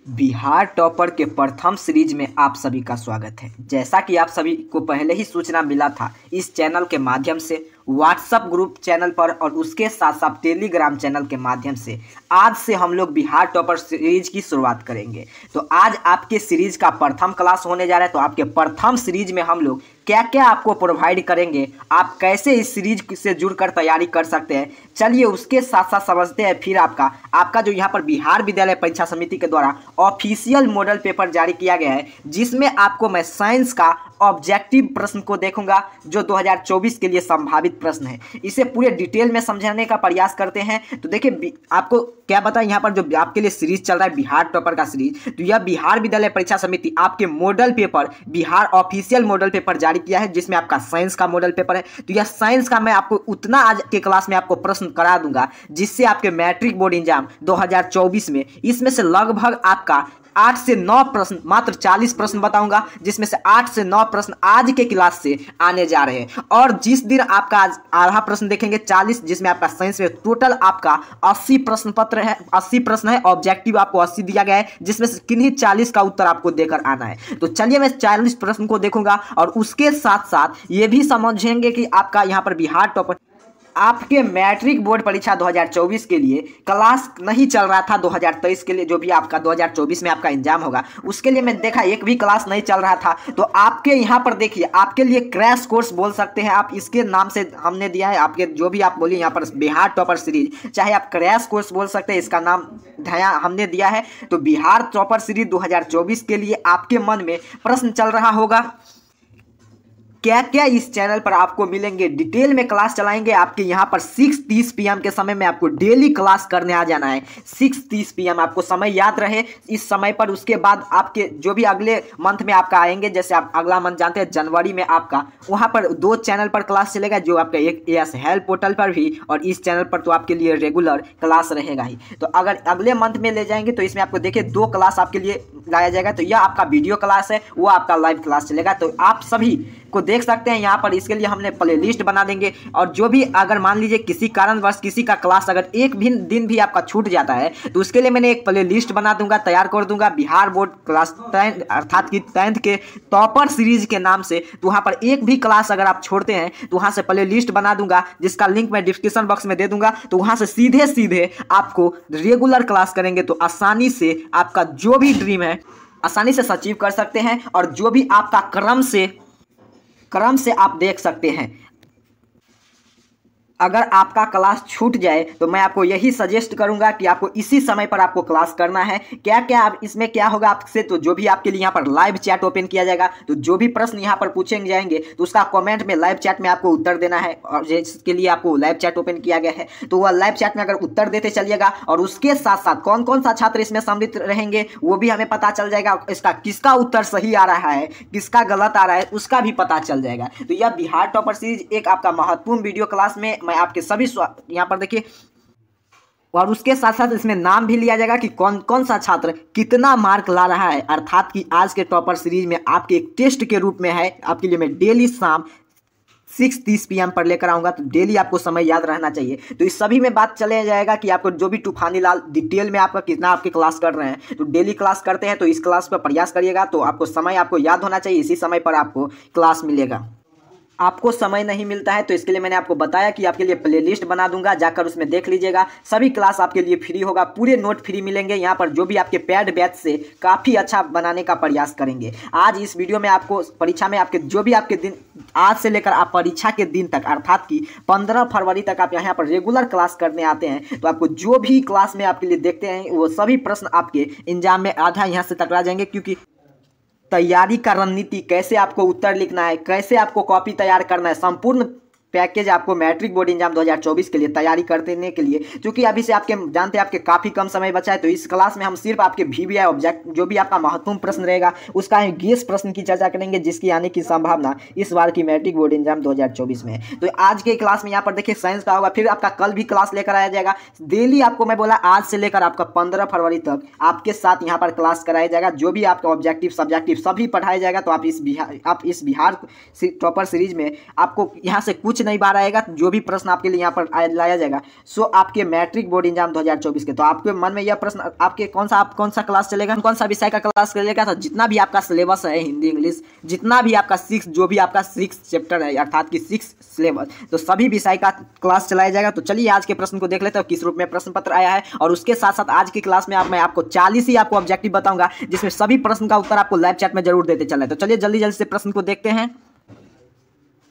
Bihar topper के प्रथम series में आप सभी का स्वागत है। जैसा कि आप सभी को पहले ही सूचना मिला था इस चैनल के माध्यम से, व्हाट्सएप ग्रुप चैनल पर और उसके साथ साथ टेलीग्राम चैनल के माध्यम से आज से हम लोग बिहार टॉपर सीरीज की शुरुआत करेंगे। तो आज आपके सीरीज का प्रथम क्लास होने जा रहा है। तो आपके प्रथम सीरीज में हम लोग क्या क्या आपको प्रोवाइड करेंगे, आप कैसे इस सीरीज से जुड़कर तैयारी कर सकते हैं, चलिए उसके साथ साथ समझते हैं। फिर आपका जो यहाँ पर बिहार विद्यालय परीक्षा समिति के द्वारा ऑफिशियल मॉडल पेपर जारी किया गया है, जिसमें आपको मैं साइंस का ऑब्जेक्टिव प्रश्न को देखूंगा जो 2024 के लिए संभावित प्रश्न है। इसे पूरे डिटेल में समझाने का प्रयास करते हैं। तो देखिए, आपको क्या बताएं, यहाँ पर जो आपके लिए सीरीज चल रहा है बिहार टॉपर का सीरीज, तो यह बिहार विद्यालय परीक्षा समिति आपके model paper, Bihar official model paper जारी किया है, जिसमें आपका साइंस का मॉडल पेपर है। तो यह साइंस का मैं आपको उतना आज के क्लास में आपको प्रश्न करा दूंगा जिससे आपके मैट्रिक बोर्ड एग्जाम 2024 में इसमें से लगभग आपका 8 से 9 प्रश्न, मात्र 40 प्रश्न बताऊंगा, जिसमें से 8 से 9 प्रश्न आज के क्लास से आने जा रहे हैं। और जिस दिन आपका आज आधा प्रश्न देखेंगे 40, जिसमें आपका साइंस में टोटल आपका 80 प्रश्न पत्र है, 80 प्रश्न है। ऑब्जेक्टिव आपको 80 दिया गया है, जिसमें से किन्हीं 40 का उत्तर आपको देकर आना है। तो चलिए मैं 40 प्रश्न को देखूंगा और उसके साथ साथ ये भी समझेंगे कि आपका यहाँ पर बिहार टॉपर आपके मैट्रिक बोर्ड परीक्षा 2024 के लिए क्लास नहीं चल रहा था। 2023 के लिए जो भी आपका 2024 में आपका एग्जाम होगा उसके लिए मैं देखा एक भी क्लास नहीं चल रहा था। तो आपके यहाँ पर देखिए, आपके लिए क्रैश कोर्स बोल सकते हैं आप, इसके नाम से हमने दिया है। आपके जो भी आप बोलिए यहाँ पर बिहार टॉपर सीरीज, चाहे आप क्रैश कोर्स बोल सकते हैं, इसका नाम हमने दिया है। तो बिहार टॉपर सीरीज 2024 के लिए आपके मन में प्रश्न चल रहा होगा क्या क्या इस चैनल पर आपको मिलेंगे, डिटेल में क्लास चलाएंगे। आपके यहाँ पर 6:30 PM के समय में आपको डेली क्लास करने आ जाना है। 6:30 PM आपको समय याद रहे इस समय पर। उसके बाद आपके जो भी अगले मंथ में आपका आएंगे, जैसे आप अगला मंथ जानते हैं जनवरी में आपका वहाँ पर 2 चैनल पर क्लास चलेगा, जो आपका एक एस हेल्प पोर्टल पर भी और इस चैनल पर तो आपके लिए रेगुलर क्लास रहेगा ही। तो अगर अगले मंथ में ले जाएंगे तो इसमें आपको देखिए 2 क्लास आपके लिए लाया जाएगा। तो यह आपका वीडियो क्लास है, वो आपका लाइव क्लास चलेगा। तो आप सभी को देख सकते हैं यहाँ पर। इसके लिए हमने प्ले लिस्ट बना देंगे और जो भी अगर मान लीजिए किसी कारणवश किसी का क्लास अगर एक भी दिन भी आपका छूट जाता है तो उसके लिए मैंने एक प्ले लिस्ट बना दूंगा, तैयार कर दूंगा बिहार बोर्ड क्लास 10 अर्थात कि 10th के टॉपर सीरीज के नाम से। तो वहाँ पर एक भी क्लास अगर आप छोड़ते हैं तो वहाँ से प्ले लिस्ट बना दूंगा, जिसका लिंक मैं डिस्क्रिप्शन बॉक्स में दे दूंगा। तो वहाँ से सीधे सीधे आपको रेगुलर क्लास करेंगे तो आसानी से आपका जो भी ड्रीम है आसानी से अचीव कर सकते हैं। और जो भी आपका क्रम से आप देख सकते हैं। अगर आपका क्लास छूट जाए तो मैं आपको यही सजेस्ट करूंगा कि आपको इसी समय पर आपको क्लास करना है। क्या क्या आप इसमें क्या होगा आपसे, तो जो भी आपके लिए यहाँ पर लाइव चैट ओपन किया जाएगा, तो जो भी प्रश्न यहाँ पर पूछे जाएंगे तो उसका कमेंट में लाइव चैट में आपको उत्तर देना है। और जिसके लिए आपको लाइव चैट ओपन किया गया है तो वह लाइव चैट में अगर उत्तर देते चलिएगा और उसके साथ साथ कौन कौन सा छात्र इसमें सम्मिलित रहेंगे वो भी हमें पता चल जाएगा। इसका किसका उत्तर सही आ रहा है, किसका गलत आ रहा है, उसका भी पता चल जाएगा। तो यह बिहार टॉपर सीरीज एक आपका महत्वपूर्ण वीडियो क्लास में मैं आपके सभी यहाँ पर देखिए, और उसके साथ साथ इसमें नाम भी लिया जाएगा कि कौन कौन सा छात्र कितना मार्क ला रहा है। अर्थात कि आज के टॉपर सीरीज में आपके एक टेस्ट के रूप में है, आपके लिए मैं डेली शाम 6:30 PM पर लेकर आऊंगा। तो डेली आपको समय याद रहना चाहिए। तो इस सभी में बात चले जाएगा कि आपको जो भी तूफानी लाल डिटेल में आपका कितना आपके क्लास कर रहे हैं। तो डेली क्लास करते हैं तो इस क्लास पर प्रयास करिएगा। तो आपको समय आपको याद होना चाहिए, इसी समय पर आपको क्लास मिलेगा। आपको समय नहीं मिलता है तो इसके लिए मैंने आपको बताया कि आपके लिए प्लेलिस्ट बना दूंगा, जाकर उसमें देख लीजिएगा। सभी क्लास आपके लिए फ्री होगा, पूरे नोट फ्री मिलेंगे। यहाँ पर जो भी आपके पैड बैच से काफ़ी अच्छा बनाने का प्रयास करेंगे। आज इस वीडियो में आपको परीक्षा में आपके जो भी आपके दिन आज से लेकर आप परीक्षा के दिन तक अर्थात कि 15 फरवरी तक आप यहाँ पर रेगुलर क्लास करने आते हैं तो आपको जो भी क्लास में आपके लिए देखते हैं वो सभी प्रश्न आपके एग्जाम में आधा यहाँ से टकरा जाएंगे। क्योंकि तैयारी का रणनीति, कैसे आपको उत्तर लिखना है, कैसे आपको कॉपी तैयार करना है, संपूर्ण पैकेज आपको मैट्रिक बोर्ड एग्जाम 2024 के लिए तैयारी करने के लिए, क्योंकि अभी से आपके जानते हैं आपके काफ़ी कम समय बचा है। तो इस क्लास में हम सिर्फ आपके VBI ऑब्जेक्ट जो भी आपका महत्वपूर्ण प्रश्न रहेगा उसका गेस प्रश्न की चर्चा करेंगे, जिसकी आने की संभावना इस बार की मैट्रिक बोर्ड एग्जाम 2024 में है। तो आज के क्लास में यहाँ पर देखिए साइंस का होगा, फिर आपका कल भी क्लास लेकर आया जाएगा। डेली आपको मैं बोला आज से लेकर आपका 15 फरवरी तक आपके साथ यहाँ पर क्लास कराया जाएगा। जो भी आपका ऑब्जेक्टिव सब्जेक्टिव सभी पढ़ाया जाएगा। तो आप इस बिहार टॉपर सीरीज में आपको यहाँ से कुछ नहीं बाहर आएगा, जो भी प्रश्न आपके लिए यहाँ पर लाया जाएगा सो आपके मैट्रिक बोर्ड एग्जाम 2024 के। तो आपके मन में यह प्रश्न आपके कौन सा क्लास चलेगा, कौन सा विषय का क्लास चलेगा, तो जितना भी आपका सिलेबस है हिंदी इंग्लिश, जितना भी आपका 6 जो भी आपका 6 चैप्टर है अर्थात कि 6 सिलेबस, तो सभी विषय का क्लास चलाया जाएगा। तो चलिए आज के प्रश्न को देख लेते हैं किस रूप में प्रश्न पत्र आया है, और उसके साथ साथ आज की क्लास में मैं आपको 40 ही आपको ऑब्जेक्टिव बताऊंगा, जिसमें सभी प्रश्न का उत्तर आपको लाइव चैट में जरूर देते चलना है। तो चलिए जल्दी से प्रश्न को देखते हैं।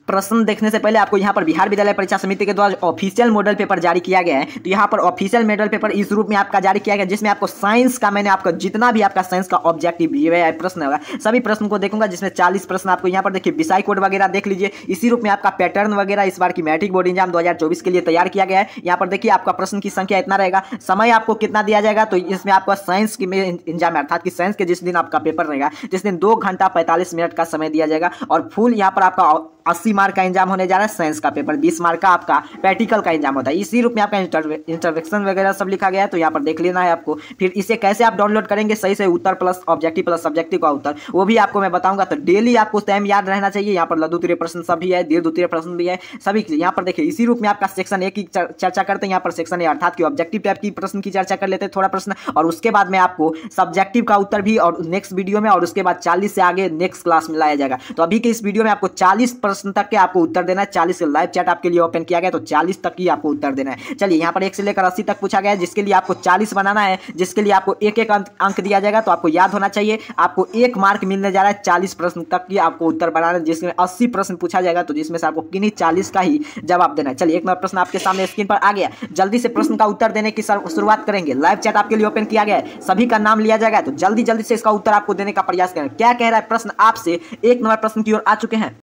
प्रश्न देखने से पहले आपको यहाँ पर बिहार विद्यालय परीक्षा समिति के द्वारा ऑफिशियल मॉडल पेपर जारी किया गया है। तो यहाँ पर ऑफिशियल मॉडल पेपर इस रूप में आपका जारी किया गया, जिसमें आपको साइंस का मैंने आपका जितना भी आपका साइंस का ऑब्जेक्टिव प्रश्न होगा सभी प्रश्न को देखूंगा, जिसमें 40 प्रश्न आपको यहाँ पर देखिए विषय कोड वगैरह देख लीजिए। इसी रूप में आपका पैटर्न वगैरह इस बार की मैट्रिक बोर्ड एग्जाम 2024 के लिए तैयार किया गया है। यहाँ पर देखिए आपका प्रश्न की संख्या इतना रहेगा, समय आपको कितना दिया जाएगा, तो इसमें आपका साइंस की एग्जाम अर्थात कि साइंस के जिस दिन आपका पेपर रहेगा जिस दिन 2 घंटा 45 मिनट का समय दिया जाएगा, और फुल यहाँ पर आपका 80 मार्क का एग्जाम होने जा रहा है साइंस का पेपर, 20 मार्क का आपका प्रैक्टिकल का एग्जाम होता है। इसी रूप में आपका इंटरवेक्शन वगैरह सब लिखा गया है, तो यहाँ पर देख लेना है आपको। फिर इसे कैसे आप डाउनलोड करेंगे सही से, उत्तर प्लस ऑब्जेक्टिव प्लस सब्जेक्टिव का उत्तर, वो भी आपको मैं बताऊंगा। तो डेली आपको टाइम याद रहना चाहिए। यहाँ पर लघु उत्तरीय प्रश्न सब भी है, दीर्घ उत्तरीय प्रश्न भी है, सभी यहाँ पर देखिए। इसी रूप में आपका सेक्शन ए की चर्चा करते हैं। यहाँ पर सेक्शन ए अर्थात कि ऑब्जेक्टिव टाइप की प्रश्न की चर्चा कर लेते हैं थोड़ा प्रश्न, और उसके बाद में आपको सब्जेक्टिव का उत्तर भी और नेक्स्ट वीडियो में, और उसके बाद 40 से आगे नेक्स्ट क्लास में लाया जाएगा। तो अभी के इस वीडियो में आपको 40 प्रश्न तक के आपको उत्तर देना है। 40 से लाइव चैट आपके लिए ओपन किया गया, तो 40 तक ही आपको उत्तर देना है। चलिए यहाँ पर 1 से लेकर 80 तक पूछा गया है, जिसके लिए आपको 40 बनाना है, जिसके लिए आपको एक अंक दिया जाएगा। तो आपको याद होना चाहिए, आपको 1 मार्क मिलने जा रहा है 40 प्रश्न तक की आपको उत्तर बनाना है, जिसमें 80 प्रश्न पूछा जाएगा, तो जिसमें से आपको किन्हीं 40 का ही जवाब देना है। चलिए एक नंबर प्रश्न आपके सामने स्क्रीन पर आ गया, जल्दी से प्रश्न का उत्तर देने की शुरुआत करेंगे। लाइव चैट आपके लिए ओपन किया गया है, सभी का नाम लिया जाएगा, तो जल्दी से इसका उत्तर आपको देने का प्रयास करें। क्या कह रहा है प्रश्न आपसे, 1 नंबर प्रश्न की ओर आ चुके हैं।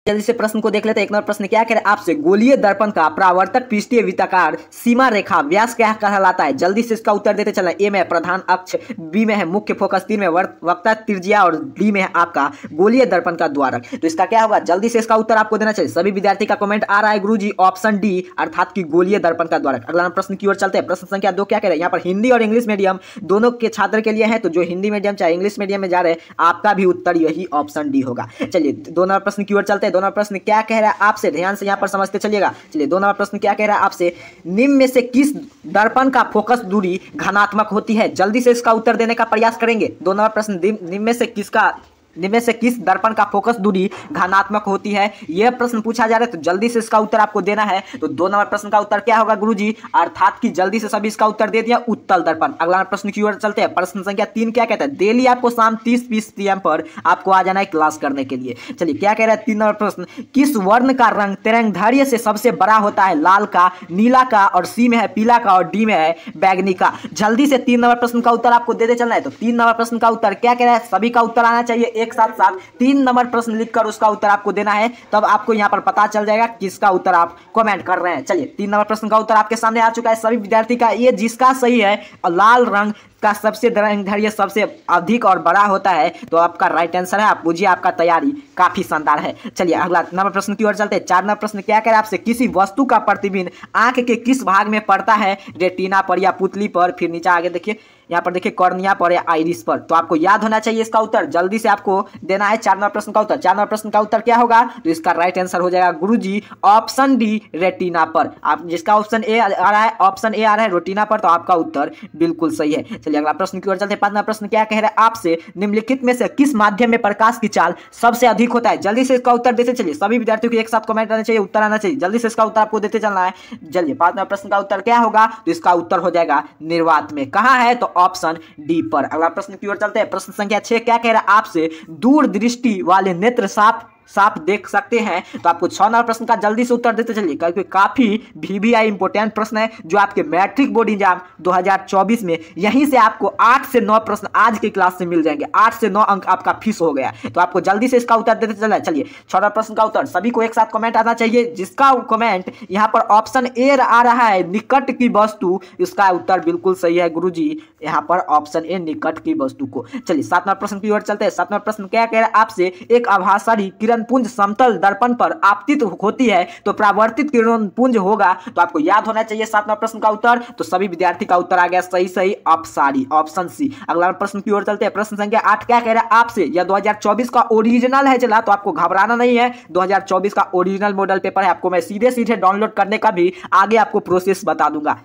जल्दी से प्रश्न को देख लेते हैं। 1 नंबर प्रश्न क्या कह रहे हैं आपसे, गोलीय दर्पण का परावर्तक पृष्ठीय वृत्ताकार सीमा रेखा व्यास क्या कहलाता है। जल्दी से इसका उत्तर देते चलना। ए में प्रधान अक्ष, बी में है मुख्य फोकस, 3 में वक्ता त्रिज्या, और डी में है आपका गोलीय दर्पण का द्वारक। तो इसका क्या होगा, जल्दी से इसका उत्तर आपको देना चाहिए। सभी विद्यार्थी का कमेंट आ रहा है गुरुजी, ऑप्शन डी अर्थात की गोलीय दर्पण का द्वारक। अगला प्रश्न की ओर चलते हैं। प्रश्न संख्या 2 क्या कह रहे हैं, यहाँ पर हिंदी और इंग्लिश मीडियम दोनों के छात्र के लिए है, तो जो हिंदी मीडियम चाहे इंग्लिश मीडियम में जा रहे हैं आपका भी उत्तर यही ऑप्शन डी होगा। चलिए 2 नंबर प्रश्न की ओर चलते हैं। 2 नंबर प्रश्न क्या कह रहा है आपसे, ध्यान से यहां पर समझते चलिएगा। चलिए 2 नंबर प्रश्न क्या कह रहा है आपसे, निम्न में से किस दर्पण का फोकस दूरी घनात्मक होती है। जल्दी से इसका उत्तर देने का प्रयास करेंगे। 2 नंबर प्रश्न, निम्न में से किस दर्पण का फोकस दूरी घनात्मक होती है, यह प्रश्न पूछा जा रहा है, तो जल्दी से इसका उत्तर आपको देना है। तो 2 नंबर प्रश्न का उत्तर क्या होगा गुरुजी, अर्थात कि जल्दी से सभी इसका उत्तर दे दिया, उत्तल दर्पण। अगला प्रश्न की ओर चलते हैं। प्रश्न संख्या 3 क्या कहता है, डेली आपको शाम 30-20 PM पर आपको आ जाना है क्लास करने के लिए। चलिए क्या कह रहा है 3 नंबर प्रश्न, किस वर्ण का रंग तिरंगधैर्य से सबसे बड़ा होता है, लाल का, नीला का, और सी में है पीला का, और डी में है बैगनी का। जल्दी से 3 नंबर प्रश्न का उत्तर आपको देते चलना है। तो 3 नंबर प्रश्न का उत्तर क्या कह रहा है, सभी का उत्तर आना चाहिए एक साथ 3 नंबर प्रश्न लिखकर उसका उत्तर आपको देना है, तब आपको यहां पर पता चल जाएगा किसका उत्तर आप कमेंट कर रहे हैं। चलिए 3 नंबर प्रश्न का उत्तर आपके सामने आ चुका है सभी विद्यार्थी का। ये जिसका सही है, लाल रंग का सबसे तिरंगधैर्य सबसे अधिक और बड़ा होता है, तो आपका राइट आंसर है। आप बुझिए आपका तैयारी काफी शानदार है। चलिए अगला नंबर प्रश्न की ओर चलते हैं। 4 नंबर प्रश्न क्या कह रहा है आपसे, किसी वस्तु का प्रतिबिंब आंख के किस भाग में पड़ता है, रेटिना पर या पुतली पर, फिर नीचे आगे देखिए यहाँ पर देखिए कॉर्निया पर या आइरिस पर। तो आपको याद होना चाहिए इसका उत्तर, जल्दी से आपको देना है 4 नंबर प्रश्न का उत्तर। 4 नंबर प्रश्न का उत्तर क्या होगा, तो इसका राइट आंसर हो जाएगा गुरुजी ऑप्शन डी रेटिना पर। आप जिसका ऑप्शन ए आ रहा है, ऑप्शन ए आ रहा है रेटिना पर, तो आपका उत्तर बिल्कुल सही है। चलिए अगला प्रश्न की ओर चलते हैं। 5 नंबर प्रश्न क्या कह रहा है आपसे, निम्नलिखित में से किस माध्यम में प्रकाश की चाल सबसे अधिक होता है। जल्दी से इसका उत्तर देते चलिए। सभी विद्यार्थियों को एक साथ कमेंट आना चाहिए, उत्तर आना चाहिए, जल्दी से इसका उत्तर आपको देते चलना है। चलिए 5 नंबर प्रश्न का उत्तर क्या होगा, तो इसका उत्तर हो जाएगा निर्वात में। कहां है, तो ऑप्शन डी पर। अगला प्रश्न की ओर चलते हैं। प्रश्न संख्या 6 क्या कह रहा है आपसे, दूरदृष्टि वाले नेत्र साफ देख सकते हैं। तो आपको 6 नंबर प्रश्न का जल्दी से उत्तर देते चलिए, क्योंकि काफी VBI इंपोर्टेंट प्रश्न है, जो आपके मैट्रिक बोर्ड एग्जाम 2024 में यहीं से आपको 8 से 9 प्रश्न आज की क्लास से मिल जाएंगे। 8 से 9 अंक आपका फिक्स हो गया, तो आपको जल्दी से इसका उत्तर देते चलना है। चलिए 6 नंबर प्रश्न का उत्तर सभी को एक साथ कमेंट आना चाहिए। जिसका कमेंट यहाँ पर ऑप्शन ए आ रहा है, निकट की वस्तु, इसका उत्तर बिल्कुल सही है गुरुजी, यहाँ पर ऑप्शन ए निकट की वस्तु को। चलिए 7 नंबर प्रश्न की ओर चलते हैं। 7 नंबर प्रश्न क्या कह रहा है आपसे, एक आभासी किरण किरण पुंज समतल दर्पण पर आपतित होती है तो परावर्तित किरण पुंज होगा। तो आपको याद होना चाहिए 7 नंबर प्रश्न का उत्तर। तो सभी विद्यार्थी का उत्तर आ गया सही अपसारी, ऑप्शन सी। अगला प्रश्न की ओर चलते हैं। प्रश्न संख्या 8 क्या कह रहा है आपसे, यह 2024 का ओरिजिनल है चला, तो आपको घबराना नहीं है। 2024 का ओरिजिनल मॉडल पेपर है, आपको मैं सीधे डाउनलोड करने का भी आगे आपको प्रोसेस बता दूंगा।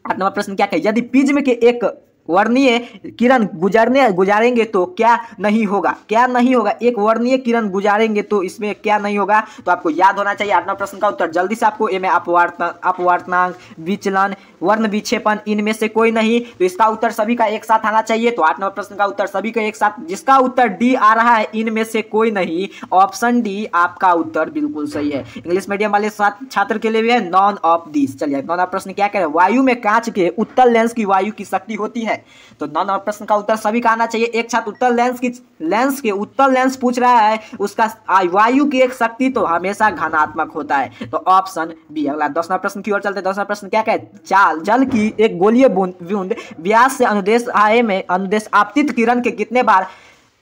8 नंबर प्रश्न क्या कहे, यदि प्रिज्म के एक वर्णीय किरण गुजारेंगे तो क्या नहीं होगा, क्या नहीं होगा, एक वर्णीय किरण गुजारेंगे तो इसमें क्या नहीं होगा। तो आपको याद होना चाहिए 8 नंबर प्रश्न का उत्तर। जल्दी से आपको में अपवर्तनांक, विचलन, वर्ण विक्षेपण, इनमें से कोई नहीं। तो इसका उत्तर सभी का एक साथ आना चाहिए। तो 8 नंबर प्रश्न का उत्तर सभी का एक साथ, जिसका उत्तर डी आ रहा है, इनमें से कोई नहीं, ऑप्शन डी आपका उत्तर बिल्कुल सही है। इंग्लिश मीडियम वाले छात्र के लिए भी है नॉन ऑफ दिस। चलिए 9 नंबर प्रश्न क्या कह रहे हैं, वायु में कांच के उत्तल लेंस की वायु की शक्ति होती है। तो 9 नंबर प्रश्न का उत्तर सभी का आना चाहिए। एक छात्र उत्तल उत्तल लेंस पूछ रहा है, उसका वायु की एक शक्ति तो हमेशा घनात्मक होता है। तो ऑप्शन बी। अगला 10 नंबर प्रश्न की ओर चलते हैं। 10 नंबर प्रश्न क्या कहे, जल की एक गोलीय बूंद व्यास से अनुदेश आपतित किरण के कितने बार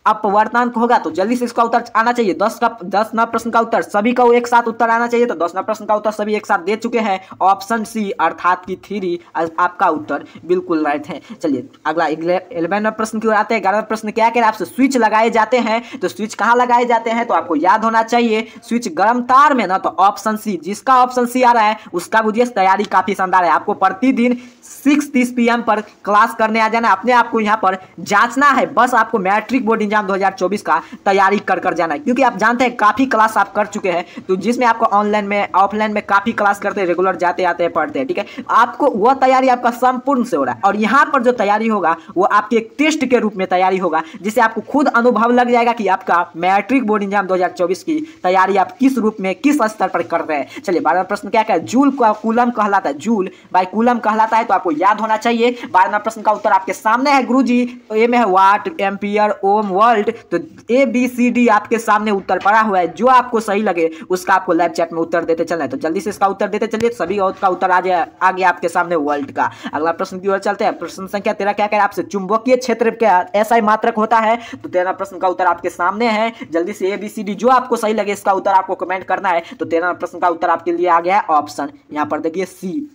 अपवर्तनांक होगा। तो जल्दी से इसका उत्तर आना चाहिए। 10 नंबर प्रश्न का उत्तर सभी का एक साथ उत्तर आना चाहिए। तो 10 नंबर प्रश्न का उत्तर सभी एक साथ दे चुके हैं, ऑप्शन सी अर्थात की 3 आपका उत्तर बिल्कुल राइट है। चलिए अगला 11 नंबर प्रश्न की ओर आते हैं। 11 प्रश्न क्या कह रहे हैं आपसे, स्विच लगाए जाते हैं, तो स्विच कहाँ लगाए जाते हैं। तो आपको याद होना चाहिए स्विच गर्म तार में ना, तो ऑप्शन सी। जिसका ऑप्शन सी आ रहा है उसका बुझिए तैयारी काफी शानदार है। आपको प्रतिदिन 6:30 PM पर क्लास करने आ जाना है, अपने आप को यहाँ पर जांचना है। बस आपको मैट्रिक बोर्ड एग्जाम 2024 का तैयारी कर जाना है, क्योंकि आप जानते हैं काफी क्लास आप कर चुके हैं, तो जिसमें आपको ऑनलाइन में ऑफलाइन में काफी क्लास करते हैं, रेगुलर जाते आते हैं, पढ़ते हैं, ठीक है। आपको वह तैयारी आपका संपूर्ण से हो रहा है, और यहाँ पर जो तैयारी होगा वो आपके एक टेस्ट के रूप में तैयारी होगा, जिससे आपको खुद अनुभव लग जाएगा कि आपका मैट्रिक बोर्ड एग्जाम 2024 की तैयारी आप किस रूप में किस स्तर पर कर रहे हैं। चलिए 12वां प्रश्न क्या है, जूल का कूलम कहलाता है, जूल बाय कूलम कहलाता है। तो आपको याद होना चाहिए। 12वां प्रश्न का उत्तर आपके सामने है गुरुजी। तो ए में है वाट, एम्पियर, ओम, वोल्ट। तो ABCD आपके सामने उत्तर पड़ा हुआ है, जो आपको सही लगे उसका आपको लाइव चैट में उत्तर देते चलना है। तो जल्दी से इसका उत्तर देते चलिए, सभी का उत्तर आ जाए आगे आपके सामने वोल्ट का। अगला प्रश्न की ओर चलते हैं। प्रश्न संख्या 13 क्या कह रहा है आपसे, चुंबकीय क्षेत्र क्या SI मात्रक होता है। तो 13 प्रश्न का उत्तर आपके सामने है। जल्दी से ABCD जो आपको सही लगे इसका उत्तर आपको कमेंट करना है। तो 13 प्रश्न का उत्तर आपके लिए आ गया है ऑप्शन, यहाँ पर देखिए सी,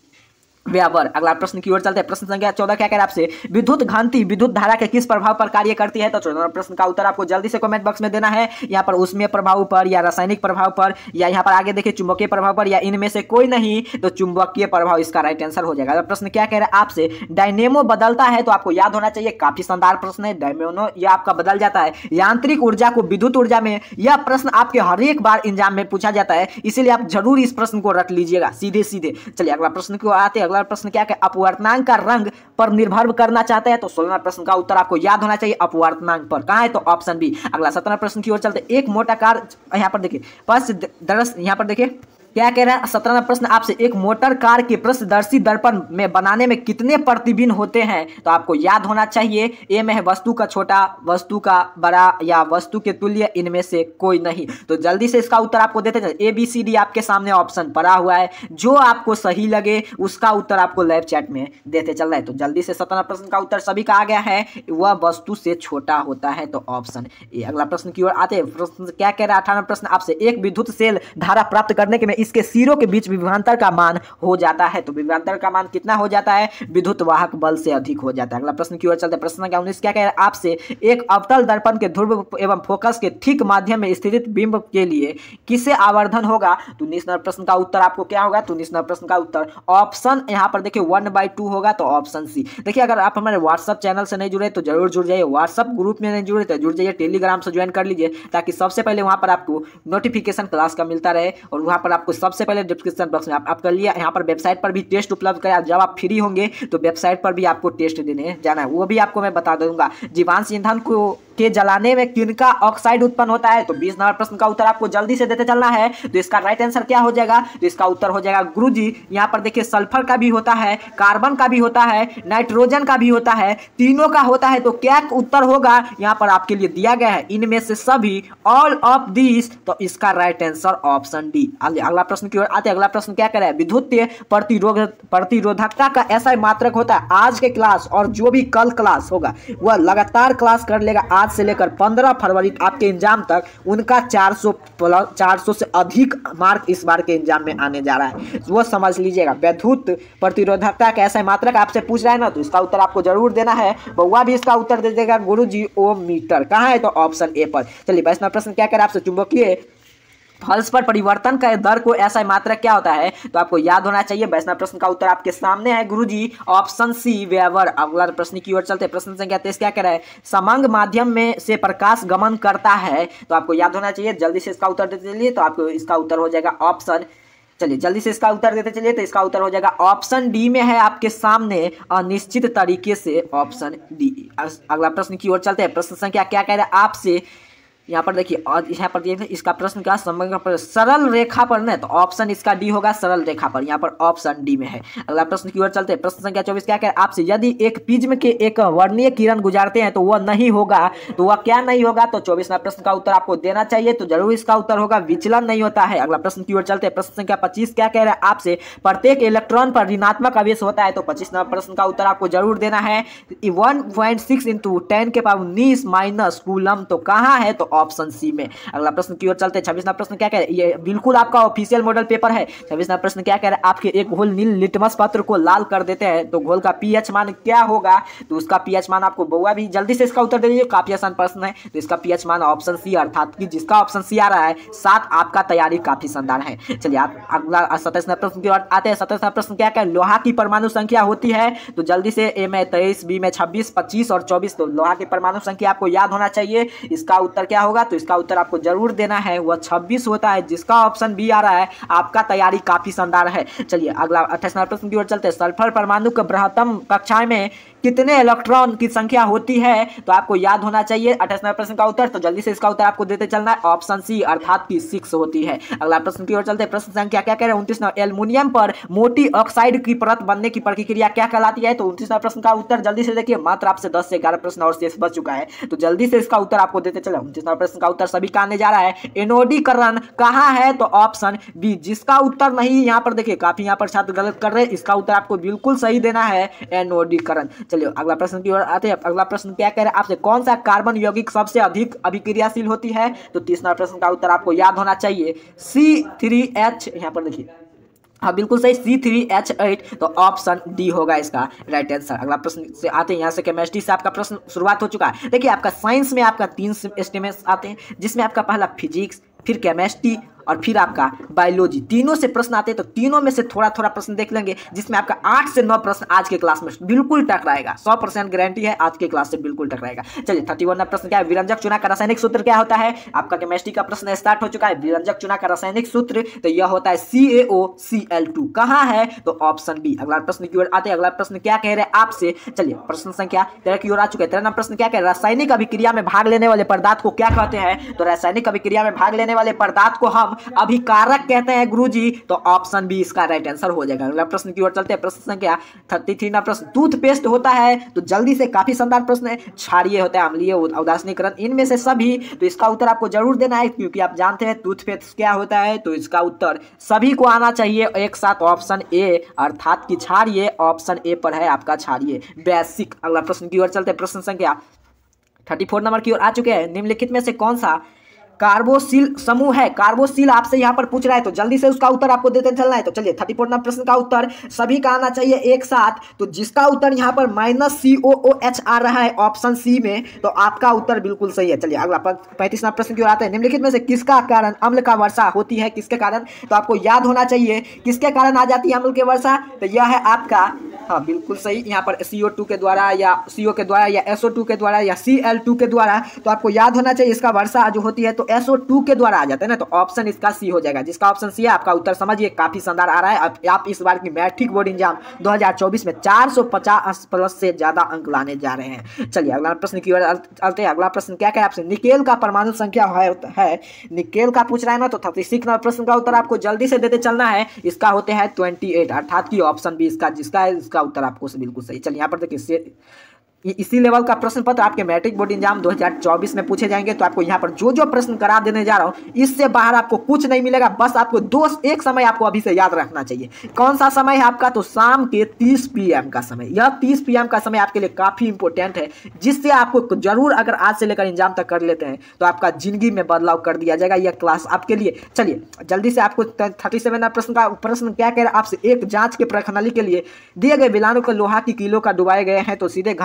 वेबर। अगला प्रश्न की ओर चलते हैं। प्रश्न संख्या 14 क्या कह रहा है आपसे, विद्युत घांटी विद्युत धारा के किस प्रभाव पर कार्य करती है। तो 14 प्रश्न का उत्तर आपको जल्दी से कमेंट बॉक्स में देना है। यहाँ पर ऊष्मीय प्रभाव पर, या रासायनिक प्रभाव पर, या यहाँ पर आगे देखिए चुंबकीय प्रभाव पर, या इनमें से कोई नहीं। तो चुंबकीय प्रभाव इसका राइट आंसर हो जाएगा। अगला प्रश्न क्या कह रहा है आपसे, डायनेमो बदलता है। तो आपको याद होना चाहिए, काफी शानदार प्रश्न है। डायनेमो यह आपका बदल जाता है यांत्रिक ऊर्जा को विद्युत ऊर्जा में। यह प्रश्न आपके हर एक बार एग्जाम में पूछा जाता है, इसीलिए आप जरूर इस प्रश्न को रट लीजिएगा सीधे। चलिए अगला प्रश्न की ओर आते हैं। अगला प्रश्न क्या है, अपवर्तनांक का रंग पर निर्भर करना चाहते हैं। तो 16 प्रश्न का उत्तर आपको याद होना चाहिए अपवर्तनांक पर, कहां है। तो ऑप्शन बी। अगला 17 प्रश्न की ओर चलते हैं। एक मोटा कार, यहां पर देखिए यहां पर देखिए क्या कह रहा है 17वां प्रश्न आपसे, एक मोटर कार के पृष्ठदर्शी दर्पण में बनाने में कितने प्रतिबिंब होते हैं। तो आपको याद होना चाहिए, ए में है वस्तु का छोटा, वस्तु का बड़ा, या वस्तु के तुल्य, इनमें से कोई नहीं। तो जल्दी से इसका उत्तर आपको देते हैं। ABCD आपके सामने ऑप्शन पड़ा हुआ है, जो आपको सही लगे उसका उत्तर आपको लाइव चैट में देते चल रहा है। तो जल्दी से 17 प्रश्न का उत्तर सभी का आ गया है, वह वस्तु से छोटा होता है। तो ऑप्शन ए। अगला प्रश्न की ओर आते हैं। प्रश्न क्या कह रहा है 18वां प्रश्न आपसे, एक विद्युत सेल धारा प्राप्त करने के में इसके सिरों के बीच विभवांतर का मान हो जाता है। तो विभवांतर का मान कितना हो जाता है, विद्युत वाहक बल से अधिक हो जाता है। अगला प्रश्न की ओर चलते हैं। प्रश्न संख्या 19 क्या कह रहा है आपसे, एक अवतल दर्पण के ध्रुव एवं फोकस के ठीक माध्यम में स्थित बिंब के लिए किसे आवर्धन होगा। तो 19 नंबर प्रश्न का उत्तर आपको क्या होगा। तो 19 नंबर प्रश्न का उत्तर ऑप्शन यहाँ पर देखिए 1/2 होगा। तो ऑप्शन सी। देखिए अगर आप हमारे व्हाट्सएप चैनल से नहीं जुड़े तो जरूर जुड़ जाइए, व्हाट्सएप ग्रुप में नहीं जुड़े तो जुड़ जाइए, टेलीग्राम से ज्वाइन कर लीजिए, ताकि सबसे पहले वहां पर आपको नोटिफिकेशन क्लास का मिलता रहे, और वहां पर आपको सबसे पहले डिस्क्रिप्शन बॉक्स में आप कर लिया, यहाँ पर वेबसाइट पर भी टेस्ट उपलब्ध करें। जब आप फ्री होंगे तो वेबसाइट पर भी आपको टेस्ट देने जाना है, वो भी आपको मैं बता दूंगा। जीवांश ईंधन को के जलाने में किनका ऑक्साइड उत्पन्न होता है। तो 20 नंबर प्रश्न का उत्तर आपको जल्दी से देते चलना है। तो इसका राइट आंसर क्या हो जाएगा। तो इसका उत्तर हो जाएगा गुरुजी, यहाँ पर देखिए सल्फर का भी होता है, कार्बन का भी होता है, नाइट्रोजन का भी होता है, तीनों का होता है। तो क्या उत्तर होगा यहाँ पर आपके लिए दिया गया है, इनमें से सभी, ऑल ऑफ दिस। तो इसका राइट आंसर ऑप्शन डी। अगला प्रश्न की ओर आते हैं। अगला प्रश्न क्या कर रहा है, विद्युत प्रतिरोधकता का SI मात्रक होता है। आज के क्लास और जो भी कल क्लास होगा वह लगातार क्लास कर लेगा, आज से लेकर 15 फरवरी आपके एग्जाम तक उनका 400 से अधिक मार्क इस बार के एग्जाम में आने जा रहा है, वो समझ लीजिएगा। वैद्युत प्रतिरोधकता कैसा मात्रक आपसे पूछ रहा है ना, तो इसका उत्तर आपको जरूर देना है। बउआ भी इसका उत्तर दे देगा गुरुजी, ओम मीटर कहाँ है, तो ऑप्शन ए पर। चलिए 22वां प्रश्न क्या कह रहा है आपसे, चुंबकीय फल्स पर परिवर्तन का दर को ऐसा मात्रक क्या होता है, तो आपको याद होना चाहिए। 22वां प्रश्न का उत्तर आपके सामने है गुरुजी, ऑप्शन सी वेबर। अगला प्रश्न की ओर चलते हैं। प्रश्न संख्या 23 क्या कह रहा है, समंग माध्यम में से प्रकाश गमन करता है, तो आपको याद होना चाहिए। जल्दी से इसका उत्तर देते चलिए, तो आपको इसका उत्तर हो जाएगा ऑप्शन, चलिए जल्दी से इसका उत्तर देते चलिए, तो इसका उत्तर हो जाएगा ऑप्शन डी में है आपके सामने, अनिश्चित तरीके से ऑप्शन डी। अगला प्रश्न की ओर चलते हैं। प्रश्न संख्या क्या कह रहा है आपसे, यहाँ पर देखिए, और यहाँ पर देखिए इसका प्रश्न का संबंध पर सरल रेखा पर न, तो ऑप्शन इसका डी होगा, सरल रेखा पर, यहाँ पर ऑप्शन डी में है। अगला प्रश्न की ओर चलते हैं। प्रश्न संख्या 24 क्या कह रहा है आपसे, यदि एक प्रिज्म के एक वर्णीय किरण गुजरते हैं तो वह नहीं होगा, तो वह क्या नहीं होगा, तो 24वां प्रश्न का उत्तर आपको देना चाहिए, तो जरूर इसका उत्तर होगा विचलन नहीं होता है। अगला प्रश्न की ओर चलते हैं। प्रश्न संख्या 25 क्या कह रहा है आपसे, प्रत्येक इलेक्ट्रॉन पर ऋणात्मक आवेश होता है, तो 25वां प्रश्न का उत्तर आपको जरूर देना है। 1.6 × 10⁻⁹ माइनस कूलम, तो कहाँ है, तो ऑप्शन सी में। अगला प्रश्न की ओर चलते हैं। 26वां प्रश्न क्या कह रहा है, ये बिल्कुल आपका ऑफिशियल मॉडल पेपर है। 26वां प्रश्न क्या कह रहा है, आपके एक घोल नील लिटमस पत्र को लाल कर देते हैं, तो घोल का पीएच मान क्या होगा, तो उसका पीएच मान आपको बउआ भी जल्दी से इसका उत्तर दे दीजिए, काफी आसान प्रश्न है। तो इसका पीएच मान ऑप्शन सी, अर्थात कि जिसका ऑप्शन सी आ रहा है 7, आपका तैयारी काफी शानदार है। चलिए आप अगला 27वां प्रश्न की ओर आते हैं। 27वां प्रश्न क्या कह रहा है, लोहा की परमाणु संख्या होती है, तो जल्दी से ए में 23, बी में 26, 25 और 24, तो लोहा की परमाणु संख्या आपको याद होना चाहिए। इसका उत्तर क्या होगा, तो इसका उत्तर आपको जरूर देना है, वह 26 होता है, जिसका ऑप्शन बी आ रहा है। आपका तैयारी काफी शानदार है। चलिए अगला 28वां प्रश्न की ओर चलते हैं। सल्फर परमाणु के बृहत्तम कक्षा में कितने इलेक्ट्रॉन की संख्या होती है, तो आपको याद होना चाहिए 28वां प्रश्न का उत्तर, तो जल्दी से इसका उत्तर आपको देते चलना है, ऑप्शन सी, अर्थात कि 6 होती है। अगला प्रश्न की ओर चलते हैं। प्रश्न संख्या क्या कह रहे हैं 29वां, एल्युमिनियम पर मोटी ऑक्साइड की परत बनने की प्रक्रिया क्या कहलाती है, तो 29वां प्रश्न का उत्तर जल्दी से देखिए, मात्र आपसे 10 से 11 प्रश्न और शेष बच चुका है, तो जल्दी से इसका उत्तर आपको देते चले। 29वां प्रश्न का उत्तर सभी का आने जा रहा है, एनोडीकरण कहाँ है, तो ऑप्शन बी। जिसका उत्तर नहीं, यहाँ पर देखिए काफी यहाँ पर छात्र गलत कर रहे हैं, इसका उत्तर आपको बिल्कुल सही देना है, एनोडीकरण। चलिए अगला प्रश्न की ओर आते हैं। अगला प्रश्न क्या कह रहे हैं आपसे, कौन सा कार्बन यौगिक सबसे अधिक अभिक्रियाशील होती है, तो 30वां प्रश्न का उत्तर आपको याद होना चाहिए, C3H, यहाँ पर देखिए, हाँ बिल्कुल सही, C3H8, तो ऑप्शन डी होगा इसका राइट आंसर। अगला प्रश्न से आते हैं, यहाँ से केमिस्ट्री से आपका प्रश्न शुरुआत हो चुका है। देखिए आपका साइंस में आपका 3 स्ट्रीम्स आते हैं, जिसमें आपका पहला फिजिक्स, फिर केमिस्ट्री और फिर आपका बायोलॉजी, तीनों से प्रश्न आते हैं। तो तीनों में से थोड़ा थोड़ा प्रश्न देख लेंगे, जिसमें आपका 8 से 9 प्रश्न आज के क्लास में बिल्कुल टकराएगा, 100% गारंटी है, आज के क्लास से बिल्कुल टकराएगा। चलिए 31वां प्रश्न क्या है, विरंजक चूना का रासायनिक सूत्र क्या होता है, आपका केमिस्ट्री का प्रश्न स्टार्ट हो चुका है। विरंजक चूना का रासायनिक सूत्र, तो यह होता है CaOCl2, कहाँ है, तो ऑप्शन बी। अगला प्रश्न की ओर आते हैं। अगला प्रश्न क्या कह रहे हैं आपसे, चलिए प्रश्न संख्या 13 की ओर आ चुके हैं। 13वां प्रश्न क्या कह रहे हैं, रासायनिक अभिक्रिया में भाग लेने वाले पदार्थ को क्या कहते हैं, तो रासायनिक अभिक्रिया में भाग लेने वाले पदार्थ को हम अभिकारक कहते हैं गुरुजी, तो ऑप्शन बी इसका राइट आंसर हो जाएगा। अगला प्रश्न की ओर चलते हैं। प्रश्न संख्या 33वां प्रश्न, टूथपेस्ट होता है, तो जल्दी से काफी शानदार प्रश्न है, क्षारीय होता है, अम्लीय, औदासीनीकरण, इनमें से सभी, तो इसका उत्तर आपको जरूर देना है, क्योंकि आप जानते हैं टूथपेस्ट क्या होता है, तो इसका उत्तर सभी को आना चाहिए एक साथ, ऑप्शन ए, अर्थात कि क्षारीय, ऑप्शन ए पर है आपका क्षारीय, बेसिक। अगला प्रश्न की ओर चलते हैं। प्रश्न संख्या 34 नंबर की ओर आ चुके हैं। निम्नलिखित में से कौन सा कार्बोसिल समूह है, कार्बोसिल आपसे यहाँ पर पूछ रहा है, तो जल्दी से उसका उत्तर आपको देते चलना है। तो चलिए 34वां प्रश्न का उत्तर सभी का आना चाहिए एक साथ, तो जिसका उत्तर यहाँ पर -COOH आ रहा है ऑप्शन सी में, तो आपका उत्तर बिल्कुल सही है। चलिए अगला 35वां प्रश्न की ओर आते हैं। निम्नलिखित में से किसका कारण अम्ल का वर्षा होती है, किसके कारण, तो आपको याद होना चाहिए किसके कारण आ जाती है अम्ल की वर्षा, तो यह है आपका, हाँ बिल्कुल सही, यहाँ पर CO2 के द्वारा या CO के द्वारा या SO2 के द्वारा या Cl2 के द्वारा, तो आपको याद होना चाहिए इसका वर्षा जो होती है तो SO2 के द्वारा आ जाता है ना, तो ऑप्शन इसका सी हो जाएगा। जिसका ऑप्शन सी है आपका उत्तर समझिए काफी शानदार आ रहा है। अब आप इस बार की मैट्रिक बोर्ड एग्जाम 2024 में 450 प्लस से ज्यादा अंक लाने जा रहे हैं। चलिए अगला प्रश्न की ओर चलते हैं। अगला प्रश्न क्या है आपसे, निकेल का परमाणु संख्या है, निकेल का पूछ रहा है ना, तो 36 नंबर प्रश्न का उत्तर आपको जल्दी से देते चलना है। इसका होते हैं 28, अर्थात की ऑप्शन बी इसका जिसका है, इसका उत्तर आपको बिल्कुल सही। चलिए यहाँ पर देखिए इसी लेवल का प्रश्न पत्र आपके मैट्रिक बोर्ड एग्जाम 2024 में पूछे जाएंगे। तो आपको यहाँ पर जो जो प्रश्न करा देने जा रहा हूँ इससे बाहर आपको कुछ नहीं मिलेगा। बस आपको एक समय आपको अभी से याद रखना चाहिए। कौन सा समय है आपका? तो शाम के 30 PM का समय। यह 30 PM का समय आपके लिए काफी इंपॉर्टेंट है, जिससे आपको जरूर अगर आज से लेकर एग्जाम तक कर लेते हैं तो आपका जिंदगी में बदलाव कर दिया जाएगा। यह क्लास आपके लिए। चलिए जल्दी से आपको 37 प्रश्न क्या कह रहा है आपसे। एक जांच के प्रणाली के लिए दिए गए विलानों को लोहा की कीलों का डुबाए गए हैं तो सीधे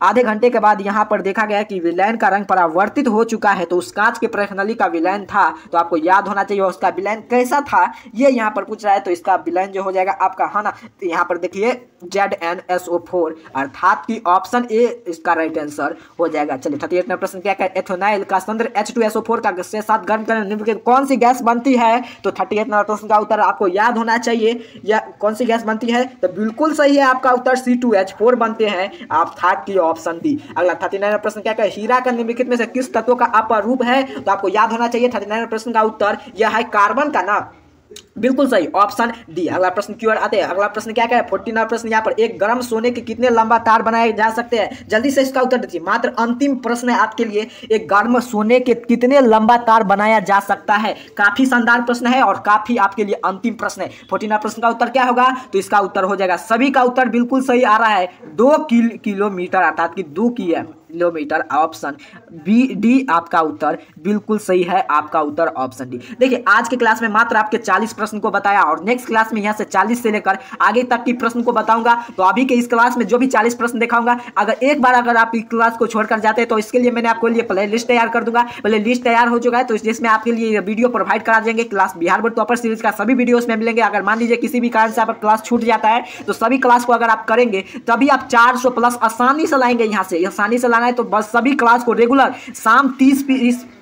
आधे घंटे के बाद यहाँ पर देखा गया कि विलयन का रंग परावर्तित हो चुका है। तो उस कांच के प्रणाली का विलयन था, तो आपको याद होना चाहिए उसका विलयन कैसा था, ये यहाँ पर पूछ रहा है। तो इसका विलयन जो हो जाएगा आपका, है ना, तो यहाँ पर देखिए ZnSO4, अर्थात कि ऑप्शन ए इसका राइट आंसर हो जाएगा। चलिए 38वां प्रश्न क्या है? एथेनॉल का संदर्भ H2SO4 का के साथ गर्म करने कौन सी गैस बनती है? तो 38वां प्रश्न का उत्तर आपको याद होना चाहिए। या कौन सी गैस बनती है? तो बिल्कुल सही है आपका उत्तर C2H4 बनते हैं, अर्थात की ऑप्शन डी। अगला 39वां प्रश्न क्या है? हीरा का निम्नलिखित में से किस तत्व का अपरूप है? तो आपको याद होना चाहिए 39वां प्रश्न का उत्तर यह है कार्बन का ना, बिल्कुल सही, ऑप्शन डी। अगला प्रश्न की ओर आते हैं। अगला प्रश्न क्या है? 14वां प्रश्न यहाँ पर एक गर्म सोने के कितने लंबा तार बनाए जा सकते हैं? जल्दी से इसका उत्तर दीजिए। मात्र अंतिम प्रश्न है आपके लिए, एक गर्म सोने के कितने लंबा तार बनाया जा सकता है? काफी शानदार प्रश्न है और काफी आपके लिए अंतिम प्रश्न है। 14वां प्रश्न का उत्तर क्या होगा? तो इसका उत्तर हो जाएगा, सभी का उत्तर बिल्कुल सही आ रहा है, 2 किलोमीटर, अर्थात कि 2 किलोमीटर, ऑप्शन डी आपका उत्तर बिल्कुल सही है। आपका उत्तर ऑप्शन डी। देखिए आज के क्लास में मात्र आपके 40 प्रश्न को बताया और नेक्स्ट क्लास में यहाँ से 40 से लेकर आगे तक की प्रश्न को बताऊंगा। तो अभी के इस क्लास में जो भी 40 प्रश्न दिखाऊंगा, अगर आप इस क्लास को छोड़कर जाते हैं तो इसके लिए मैंने आपको लिए प्ले लिस्ट तैयार कर दूंगा। प्ले लिस्ट तैयार हो चुका है, तो जिसमें आपके लिए वीडियो प्रोवाइड करा देंगे। Class Bihar board topper series का सभी वीडियो उसमें मिलेंगे। अगर मान लीजिए किसी भी कारण से आप क्लास छूट जाता है तो सभी क्लास को अगर आप करेंगे तभी आप 400 प्लस आसानी से लाएंगे। यहाँ से आसानी से लाना है तो बस सभी क्लास को रेगुलर शाम 30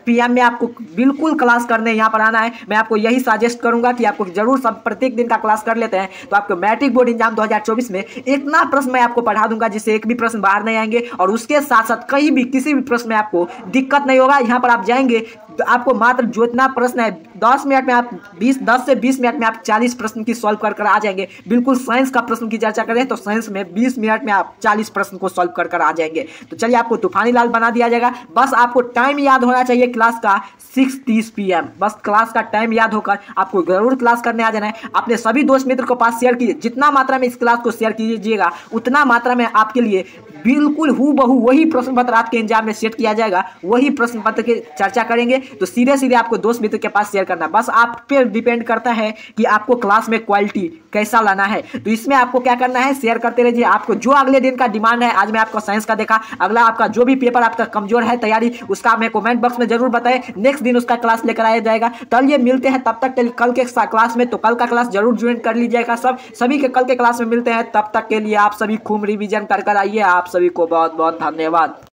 PM में आपको बिल्कुल क्लास करने यहाँ पर आना है। मैं आपको यही सजेस्ट करूंगा कि आपको जरूर सब प्रत्येक दिन का क्लास कर लेते हैं तो आपको मैट्रिक बोर्ड एग्जाम 2024 में इतना प्रश्न मैं आपको पढ़ा दूंगा जिससे एक भी प्रश्न बाहर नहीं आएंगे और उसके साथ साथ कहीं भी किसी भी प्रश्न में आपको दिक्कत नहीं होगा। यहाँ पर आप जाएंगे तो आपको मात्र जो इतना प्रश्न है 10 मिनट में आप 10 से 20 मिनट में आप 40 प्रश्न की सॉल्व कर आ जाएंगे। बिल्कुल साइंस का प्रश्न की चर्चा करें तो साइंस में 20 मिनट में आप 40 प्रश्न को सॉल्व कर आ जाएंगे। तो चलिए आपको तूफानी लाल बना दिया जाएगा। बस आपको टाइम याद होना चाहिए क्लास का 6:30 PM। बस क्लास का टाइम याद होकर आपको जरूर क्लास करने आ जाना है। अपने सभी दोस्त मित्र को पास शेयर कीजिए। जितना मात्रा में इस क्लास को शेयर कीजिएगा उतना मात्रा में आपके लिए बिल्कुल हूबहू वही प्रश्न पत्र आपके एग्जाम में सेट किया जाएगा। वही प्रश्न पत्र की चर्चा करेंगे तो सीधे सीधे आपको दोस्त मित्र के पास शेयर करना। बस आप पे डिपेंड करता है कि आपको क्लास में क्वालिटी कैसा लाना है। तो इसमें आपको क्या करना है, शेयर करते रहिए। आपको जो अगले दिन का डिमांड है, आज मैं आपको साइंस का देखा, अगला आपका जो भी पेपर आपका कमजोर है तैयारी, उसका हमें कमेंट बॉक्स में जरूर बताएं। नेक्स्ट दिन उसका क्लास लेकर आया जाएगा। चलिए मिलते हैं तब तक कल के क्लास में। तो कल का क्लास जरूर ज्वाइन कर लीजिएगा। सभी के कल के क्लास में मिलते हैं। तब तक के लिए आप सभी खूब रिवीजन कर आइए। आप सभी को बहुत बहुत धन्यवाद।